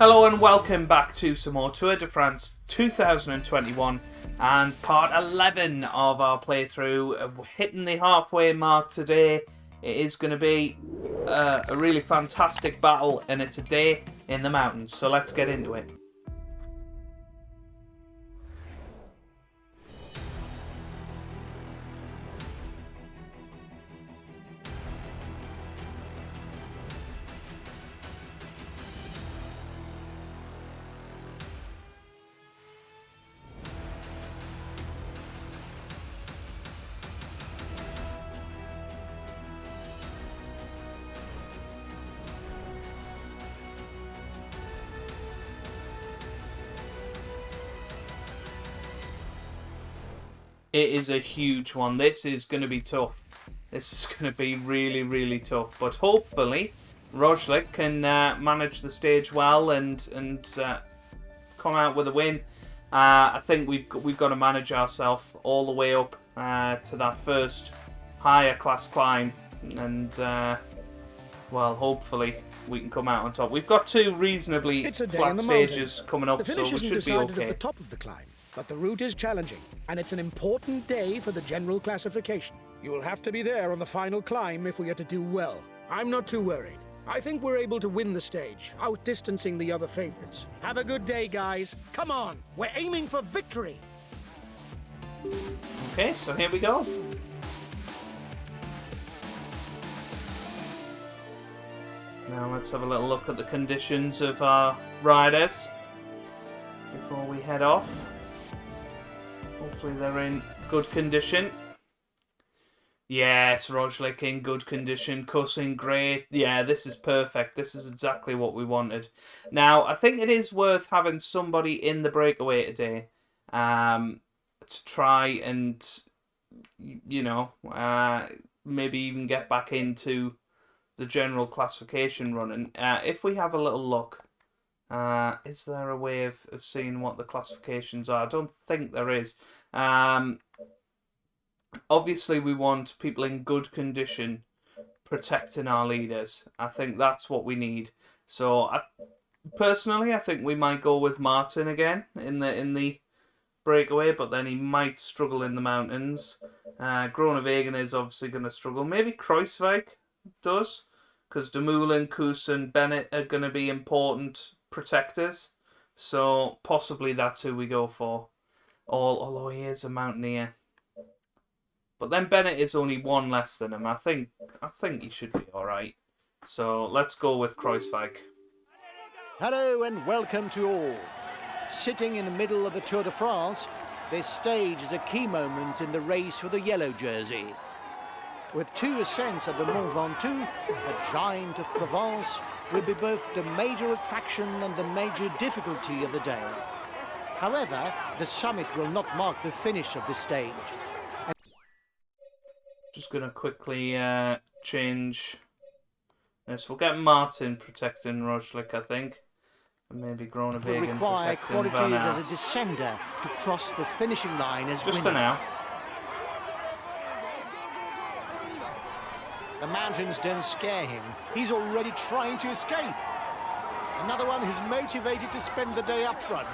Hello and welcome back to some more Tour de France 2021 and part 11 of our playthrough. We're hitting the halfway mark today. It is going to be a really fantastic battle and it's a day in the mountains, so let's get into it. It is a huge one. This is going to be tough. This is going to be really, really tough. But hopefully, Roglic can manage the stage well and come out with a win. I think we've got to manage ourselves all the way up to that first higher class climb, and well, hopefully we can come out on top. We've got two reasonably flat stages coming up, so we should be okay. At the top of the climb. But the route is challenging, and it's an important day for the general classification. You will have to be there on the final climb if we are to do well. I'm not too worried. I think we're able to win the stage, outdistancing the other favorites. Have a good day, guys. Come on, we're aiming for victory. Okay, so here we go. Now let's have a little look at the conditions of our riders before we head off. Hopefully they're in good condition. Yes, Roglic in good condition. Cussing great. Yeah, this is perfect. This is exactly what we wanted. Now, I think it is worth having somebody in the breakaway today to try and, you know, maybe even get back into the general classification running. If we have a little look, is there a way of seeing what the classifications are? I don't think there is. Obviously, we want people in good condition protecting our leaders. I think that's what we need. So, personally, I think we might go with Martin again in the breakaway, but then he might struggle in the mountains. Groenewegen is obviously going to struggle. Maybe Kruiswijk does, because Dumoulin, Koos and Bennett are going to be important protectors. So, possibly that's who we go for. Although he is a mountaineer. But then Bennett is only one less than him. I think he should be alright. So let's go with Kruiswijk. Hello and welcome to all. Sitting in the middle of the Tour de France, this stage is a key moment in the race for the yellow jersey. With two ascents at the Mont Ventoux, a giant of Provence will be both the major attraction and the major difficulty of the day. However, the summit will not mark the finish of the stage. Just going to quickly change this. We'll get Martin protecting Roglic, I think. And maybe Groenewegen protecting Van Aert. Require qualities as a descender to cross the finishing line as just winner. For now. The mountains don't scare him. He's already trying to escape. Another one who's motivated to spend the day up front.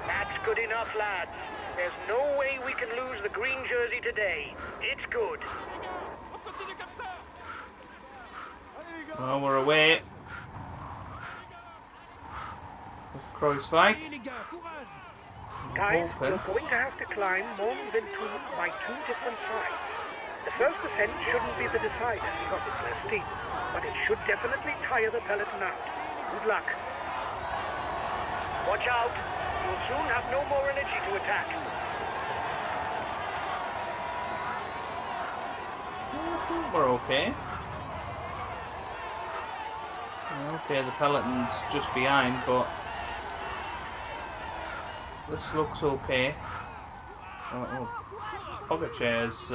That's good enough, lads. There's no way we can lose the green jersey today. It's good. Well, we're away. With Kruiswijk. Guys, we're going to have to climb Mont Ventoux by two different sides. The first ascent shouldn't be the decider because it's less steep, but it should definitely tire the peloton out. Good luck. Watch out. You'll soon have no more energy to attack. We're okay. Okay, the peloton's just behind, but this looks okay. Pogacar's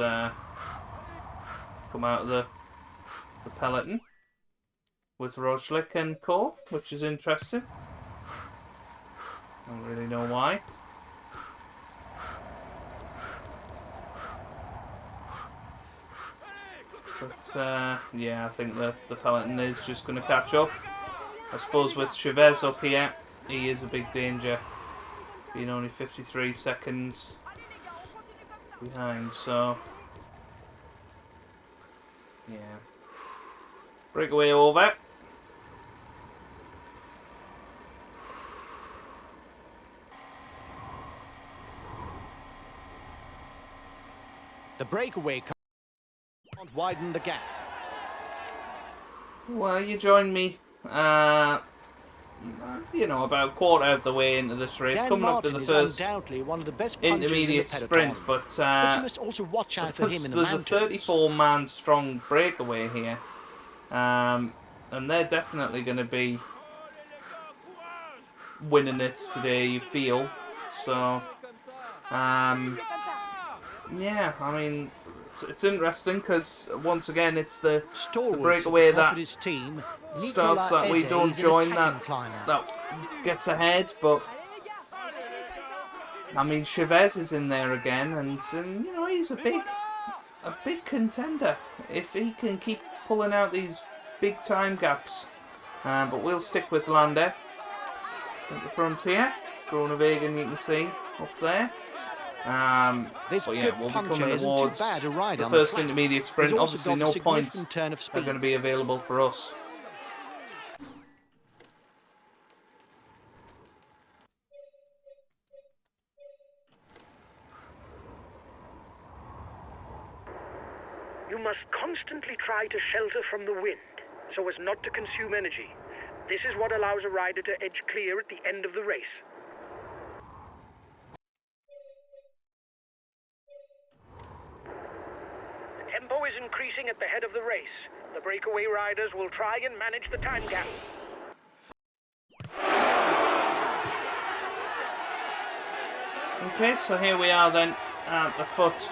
come out of the peloton with Roglic and co, which is interesting. I don't really know why. But yeah, I think the peloton is just going to catch up. I suppose with Chavez up here, he is a big danger. Being only 53 seconds behind, so... yeah. Breakaway over. The breakaway can't widen the gap. Well, you joined me, you know, about a quarter of the way into this race, Dan coming Martin up to the is first undoubtedly one of the best punchers intermediate in the sprint, peloton. but But you must also watch out for him in the there's a mountains. 34-man strong breakaway here, and they're definitely going to be winning it today, you feel. So, yeah, I mean, it's interesting because once again it's the breakaway that his team, starts that we don't join that gets ahead, but I mean Chavez is in there again, and you know, he's a big contender if he can keep pulling out these big time gaps. But we'll stick with Lander at the front here. Groenewegen, you can see up there. This but yeah, good we'll be puncher coming isn't towards too bad to ride the on first the flat. intermediate sprint. He's also Obviously, got a no significant points turn of are speed. going to be available for us. You must constantly try to shelter from the wind, so as not to consume energy. This is what allows a rider to edge clear at the end of the race. The tempo is increasing at the head of the race. The breakaway riders will try and manage the time gap. Okay, so here we are then at the foot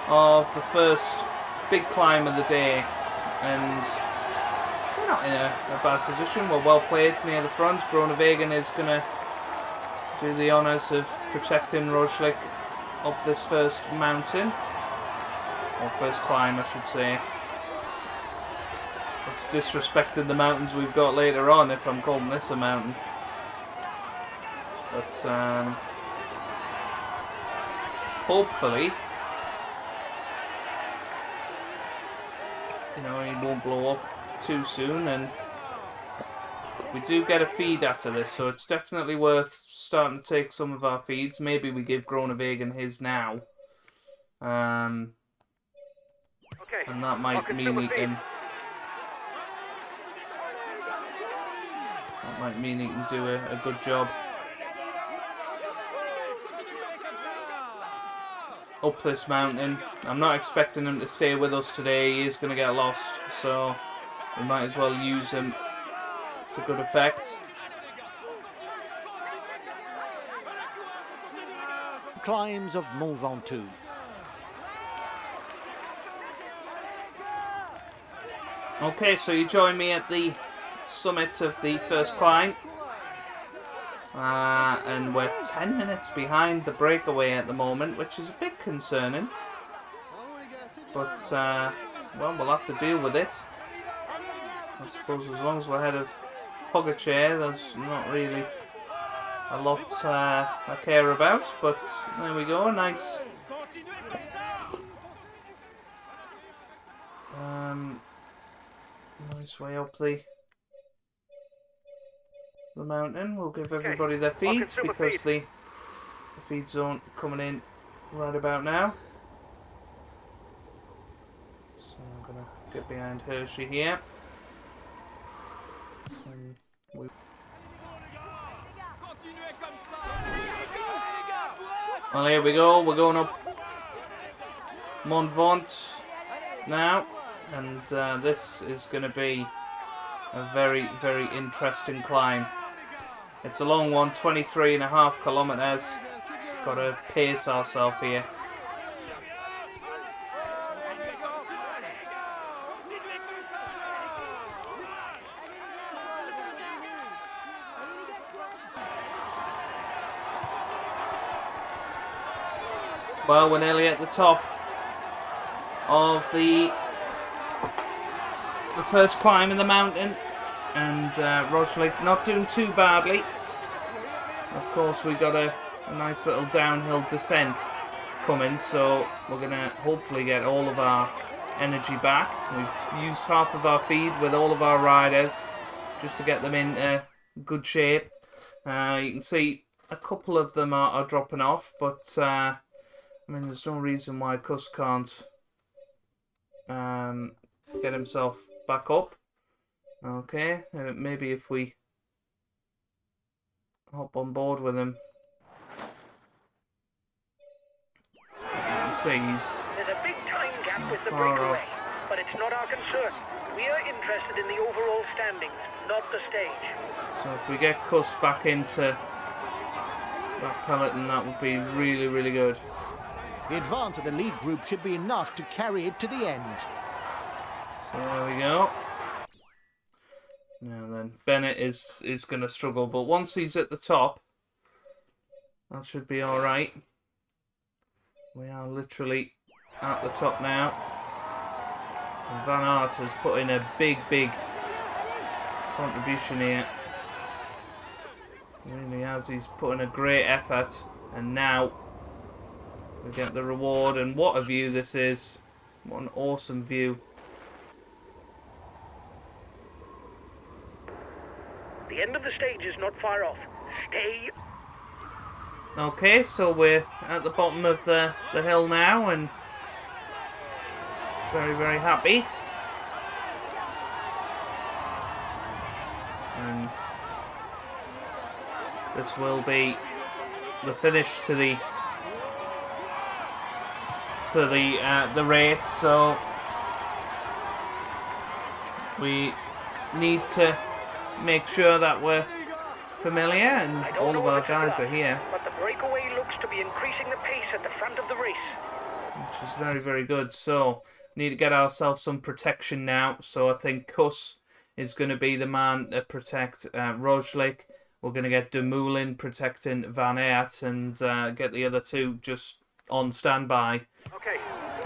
of the first big climb of the day, and we're not in a bad position. We're well placed near the front. Groenewegen is going to do the honours of protecting Roglic up this first mountain, or first climb I should say. It's disrespecting the mountains we've got later on if I'm calling this a mountain. But hopefully, you know, he won't blow up too soon, and we do get a feed after this, so it's definitely worth starting to take some of our feeds. Maybe we give Groenewegen his now, and that might mean he can. That might mean he can do a good job up this mountain. I'm not expecting him to stay with us today. He is going to get lost, so we might as well use him to good effect. Climbs of Mont Ventoux. Okay, so you join me at the summit of the first climb, and we're 10 minutes behind the breakaway at the moment, which is a bit concerning, but well, we'll have to deal with it. I suppose as long as we're ahead of Pogacar, there's not really a lot I care about, but there we go, nice nice way up the mountain. We'll give everybody their feeds because the feeds aren't coming in right about now. So I'm gonna get behind Hershey here. Well, here we go. We're going up Mont now, and this is going to be a very, very interesting climb. It's a long one, 23.5 kilometers. Got to pace ourselves here. Well, we're nearly at the top of the first climb in the mountain. and Rochlik not doing too badly. Of course, we got a nice little downhill descent coming, so we're going to hopefully get all of our energy back. We've used half of our feed with all of our riders just to get them in good shape. You can see a couple of them are dropping off, but I mean, there's no reason why Kuss can't get himself back up. Okay, maybe if we hop on board with him. See, he's There's a big time gap with the far breakaway, off. but it's not our concern. We are interested in the overall standings, not the stage. So if we get Kuss back into that peloton, that would be really, really good. The advance of the lead group should be enough to carry it to the end. So there we go. Now then, Bennett is going to struggle, but once he's at the top, that should be all right. We are literally at the top now. And Van Aert has put in a big, big contribution here. He really has. He's put in a great effort. And now we get the reward. And what a view this is. What an awesome view. The end of the stage is not far off. Stay. Okay, so we're at the bottom of the hill now, and very, very happy. And this will be the finish to the race. So we need to make sure that we're familiar, and all of our guys are here, but the breakaway looks to be increasing the pace at the front of the race. which is very, very good. So need to get ourselves some protection now. So I think Kuss is going to be the man to protect Rochlik. We're going to get Dumoulin protecting Van Aert, and get the other two just on standby, Okay.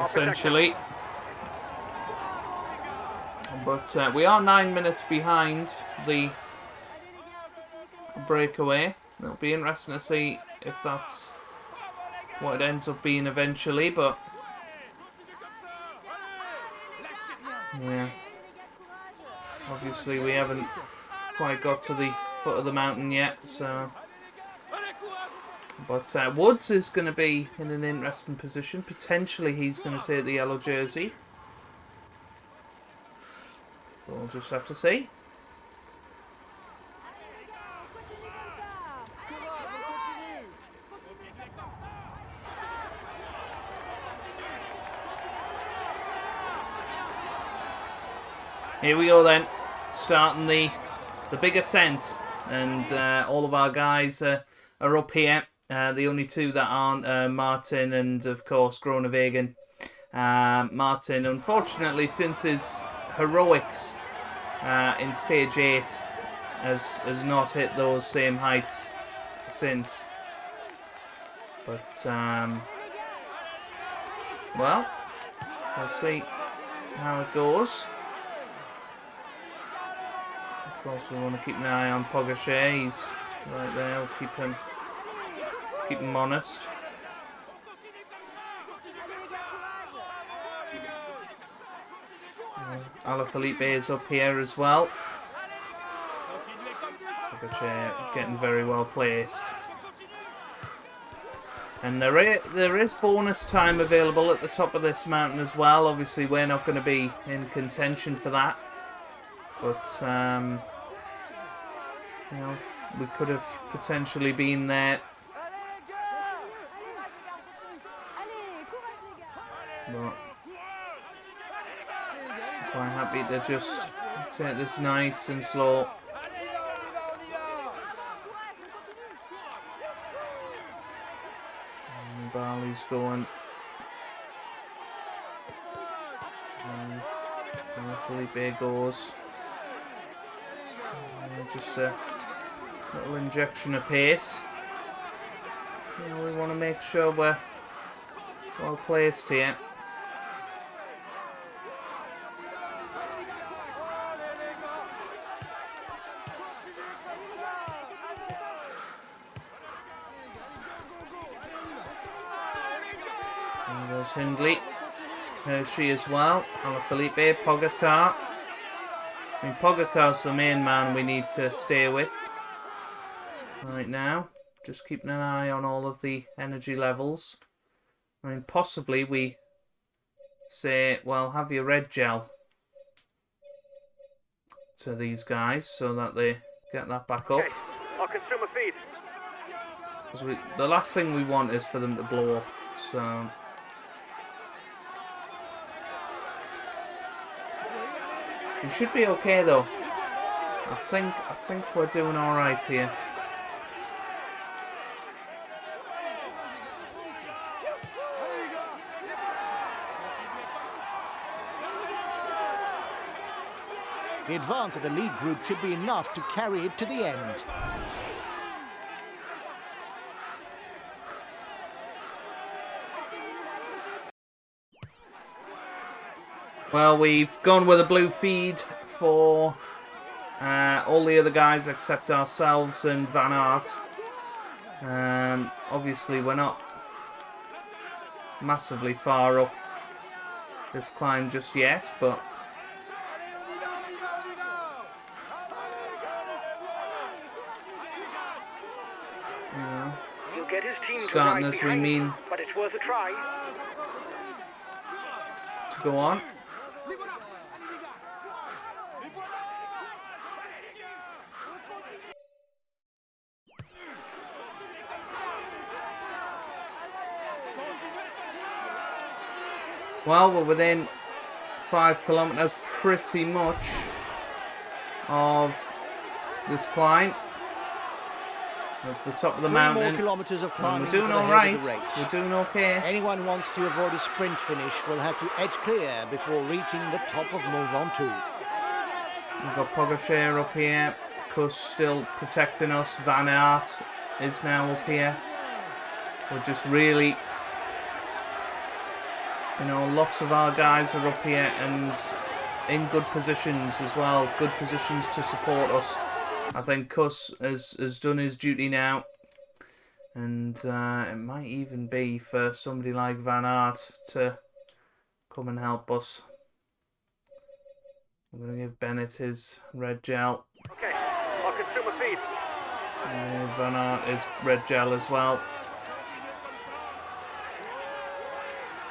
essentially. But we are 9 minutes behind the breakaway. It'll be interesting to see if that's what it ends up being eventually, but yeah, obviously we haven't quite got to the foot of the mountain yet, so. But Woods is going to be in an interesting position. Potentially he's going to take the yellow jersey. We'll just have to see. Here we go then, starting the big ascent, and all of our guys are up here. The only two that aren't Martin and of course Groenewegen. Martin, unfortunately, since his heroics in stage 8, has not hit those same heights since. But well, we'll see how it goes. Of course, we want to keep an eye on Pogacar. He's right there. We'll keep him honest. Alaphilippe is up here as well. Pogacar getting very well placed. And there is bonus time available at the top of this mountain as well. Obviously, we're not going to be in contention for that. But, you know, we could have potentially been there. But I'm quite happy to just take this nice and slow. And Barley's going. And Felipe goes. Just a little injection of pace. You know, we want to make sure we're well placed here. There's Hindley. Hershey as well. Alaphilippe, Pogacar. I mean, Pogacar's the main man we need to stay with right now. Just keeping an eye on all of the energy levels. I mean, possibly we say, well, have your red gel to these guys so that they get that back up. Okay, I'll consume a feed. Because the last thing we want is for them to blow up. So we should be okay though. I think we're doing all right here. The advance of the lead group should be enough to carry it to the end. Well, we've gone with a blue feed for all the other guys except ourselves and Van Aert. Obviously, we're not massively far up this climb just yet, but you know, He'll get his team starting to as ride we behind, mean but it's worth a try. to go on. Well, we're within 5 kilometers pretty much of this climb, at the top of the 3 mountain. more kilometers of And climbing. we're doing for the all head right. of the race. We're doing okay. Anyone who wants to avoid a sprint finish will have to edge clear before reaching the top of Mont Ventoux. We've got Pogacar up here. Kuss still protecting us. Van Aert is now up here. We're just really, you know, lots of our guys are up here and in good positions as well. Good positions to support us. I think Kuss has done his duty now. And it might even be for somebody like Van Aert to come and help us. I'm going to give Bennett his red gel. Okay, I'll consume a feed. Van Aert is red gel as well.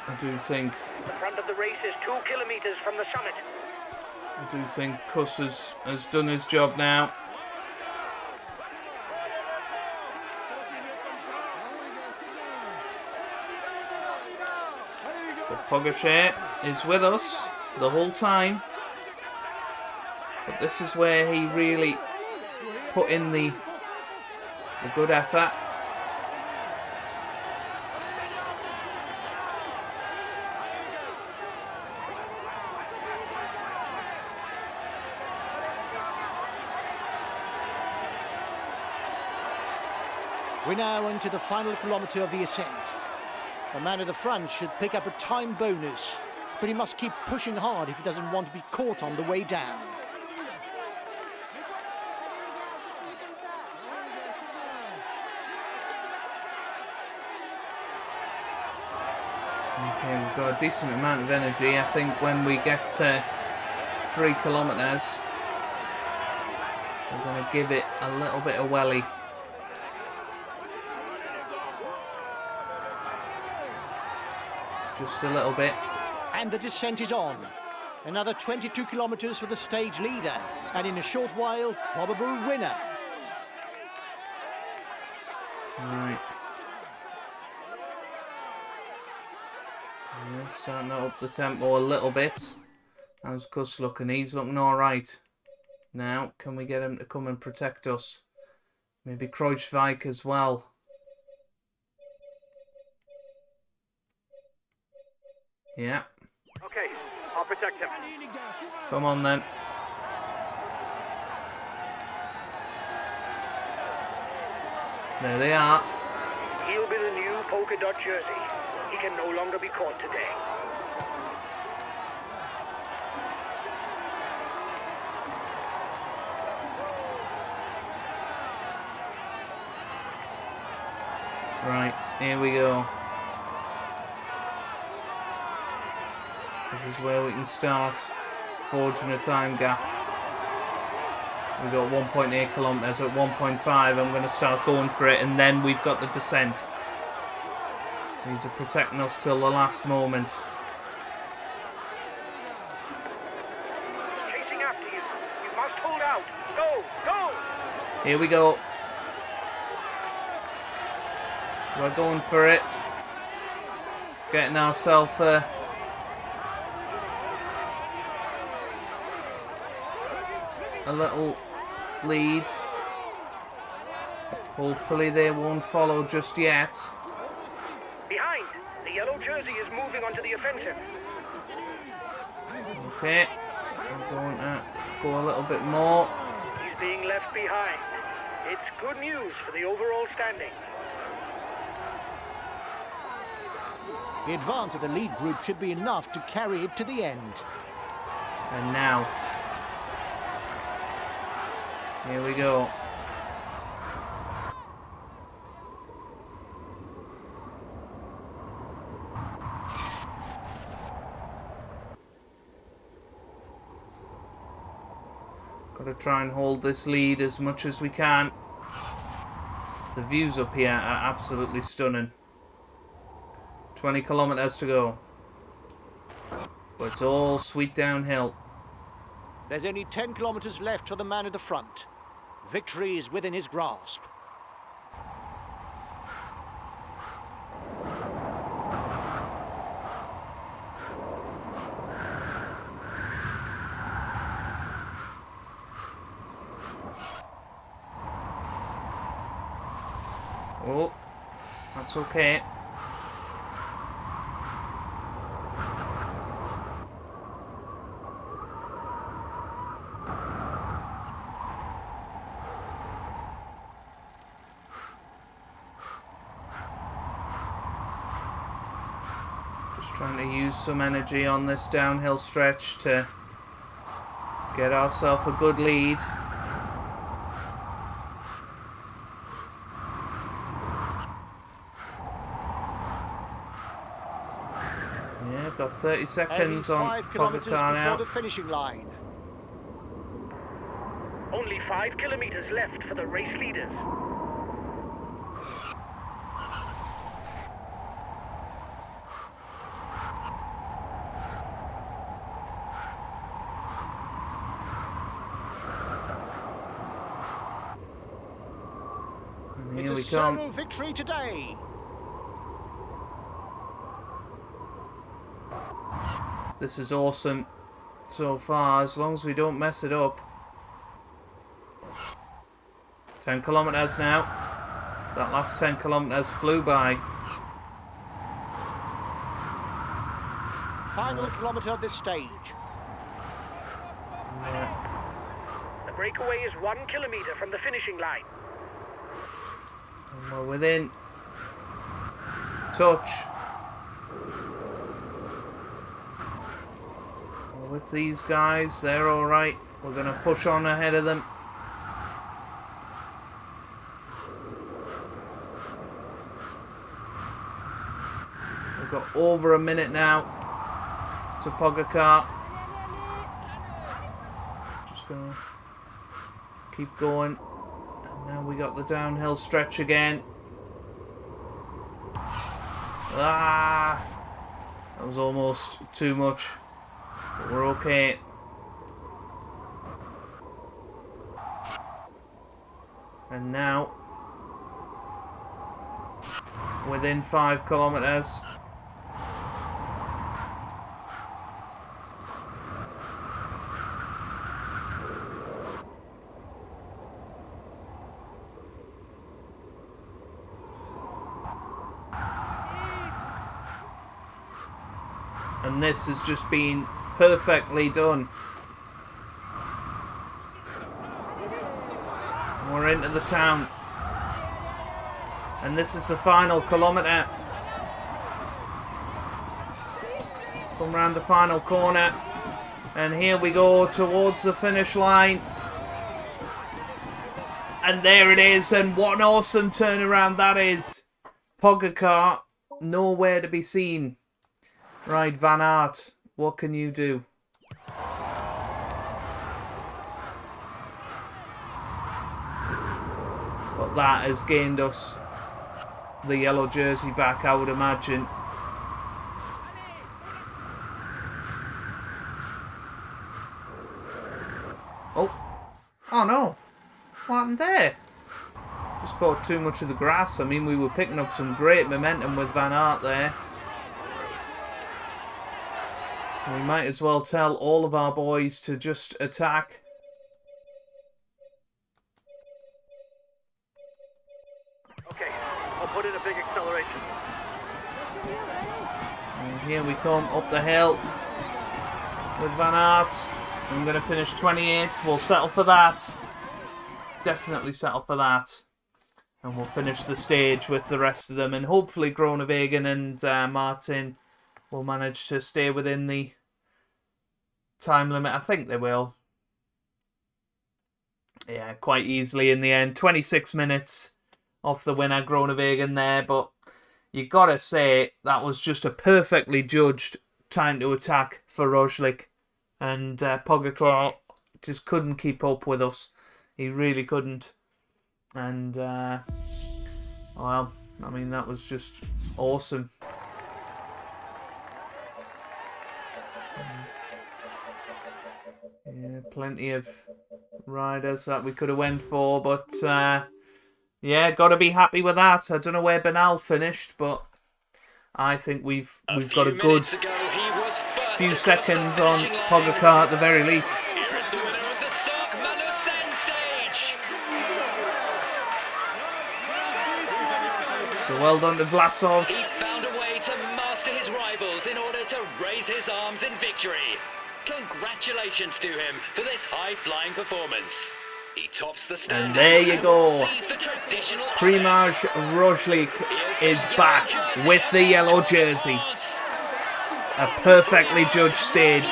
I do think The front of the race is 2 kilometers from the summit. Kuss has done his job now. But Pogacar is with us the whole time. But this is where he really put in the good effort. We're now into the final kilometre of the ascent. The man at the front should pick up a time bonus, but he must keep pushing hard if he doesn't want to be caught on the way down. Okay, we've got a decent amount of energy. I think when we get to 3 kilometres, we're going to give it a little bit of welly. Just a little bit. And the descent is on. Another 22 kilometres for the stage leader, and in a short while, probable winner. Right. Yeah, starting to up the tempo a little bit. How's Kuss looking? He's looking alright. Now, can we get him to come and protect us? Maybe Kreuzweig as well. Yeah. Okay, I'll protect him. Come on then. There they are. He'll be the new polka dot jersey. He can no longer be caught today. Right, here we go. This is where we can start forging a time gap. We've got 1.8 kilometers. At 1.5 I'm going to start going for it, and then we've got the descent. These are protecting us till the last moment. Chasing after you. You must hold out. Go, go! Here we go. We're going for it. Getting ourselves a little lead. Hopefully they won't follow just yet. Behind. The yellow jersey is moving onto the offensive. Okay. I'm going to go a little bit more. He's being left behind. It's good news for the overall standing. The advance of the lead group should be enough to carry it to the end. And now. Here we go. Got to try and hold this lead as much as we can. The views up here are absolutely stunning. 20 kilometers to go. But it's all sweet downhill. There's only 10 kilometers left for the man at the front. Victory is within his grasp. Oh, that's okay. Just trying to use some energy on this downhill stretch to get ourselves a good lead. Yeah, got 30 seconds on 5 kilometers Pogacar before now. the finishing line. Only 5 kilometers left for the race leaders. And It's here a we come. solo victory today. This is awesome so far, as long as we don't mess it up. 10 kilometers now. That last 10 kilometers flew by. Final kilometer of this stage. Yeah. The breakaway is 1 kilometer from the finishing line. And we're within touch. We're with these guys, they're alright. We're going to push on ahead of them. We've got over a minute now to Pogacar. Just going to keep going. And now we got the downhill stretch again. Ah! That was almost too much. But we're okay. And now, within 5 kilometers. And this has just been perfectly done. We're into the town. And this is the final kilometre. Come round the final corner. And here we go towards the finish line. And there it is. And what an awesome turnaround that is. Pogacar, nowhere to be seen. Right, Van Aert What can you do? But that has gained us the yellow jersey back, I would imagine. Oh no. What happened there? Just caught too much of the grass. I mean, we were picking up some great momentum with Van Aert there. We might as well tell all of our boys to just attack. Okay, I'll put in a big acceleration. And here we come up the hill with Van Aert. I'm going to finish 28th. We'll settle for that. Definitely settle for that. And we'll finish the stage with the rest of them. And hopefully Groenewegen and Martin will manage to stay within the time limit. I think they will. Yeah, quite easily in the end. 26 minutes off the winner, Groenewegen there. But you got to say, that was just a perfectly judged time to attack for Roglic. And Pogacar just couldn't keep up with us. He really couldn't. And, well, I mean, that was just awesome. Yeah, plenty of riders that we could have went for. But, yeah, got to be happy with that. I don't know where Bernal finished, but I think we've got a good few seconds on Pogacar at the very least. Here is the winner of the Sark Manor stage. So well done to Vlasov. He found a way to master his rivals in order to raise his arms in victory. Congratulations to him for this high-flying performance. He tops the stand. And there you go. Sees the traditional Primož Roglic is back with the yellow jersey. A perfectly judged stage.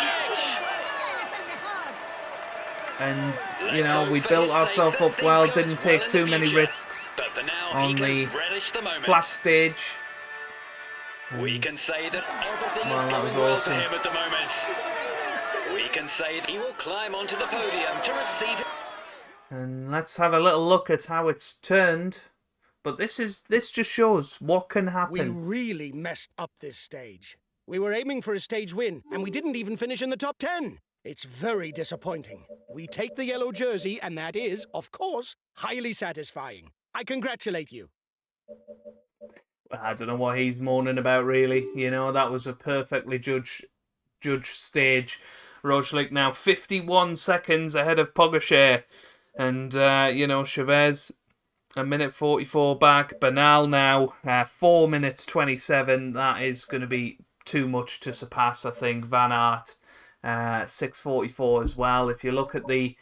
And, you know, we built ourselves up well, didn't take too many risks on the flat stage. We can say that everything Well, is that going was well awesome. for him at the moment. We can say that he will climb onto the podium to receive it. And let's have a little look at how it's turned. But this just shows what can We happen. really messed up this stage. We were aiming for a stage win, and we didn't even finish in the top 10. It's very disappointing. We take the yellow jersey, and that is, of course, highly satisfying. I congratulate you. I don't know what he's moaning about, really. You know, that was a perfectly judged stage. Roglic now 51 seconds ahead of Pogacar. And, you know, Chavez, a minute 44 back. Bernal now, 4 minutes 27. That is going to be too much to surpass, I think. Van Aert, 6:44 as well. If you look at the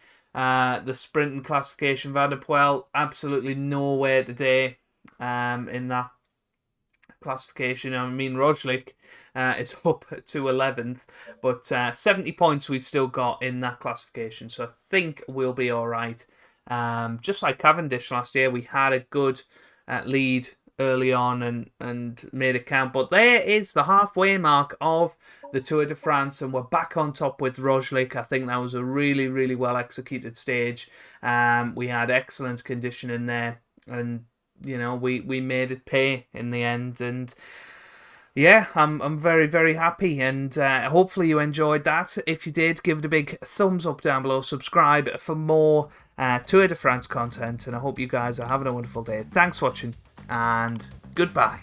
sprint and classification, Van der Poel absolutely nowhere today in that classification. I mean, Roglic is up to 11th, but 70 points we've still got in that classification, so I think we'll be all right. Just like Cavendish last year, we had a good lead early on and made it count. But there is the halfway mark of the Tour de France, and we're back on top with Roglic. I think that was a really, really well executed stage. We had excellent condition in there, and you know, we made it pay in the end. And yeah, I'm very, very happy, and hopefully you enjoyed that. If you did, give it a big thumbs up down below, subscribe for more Tour de France content, and I hope you guys are having a wonderful day. Thanks for watching, and goodbye.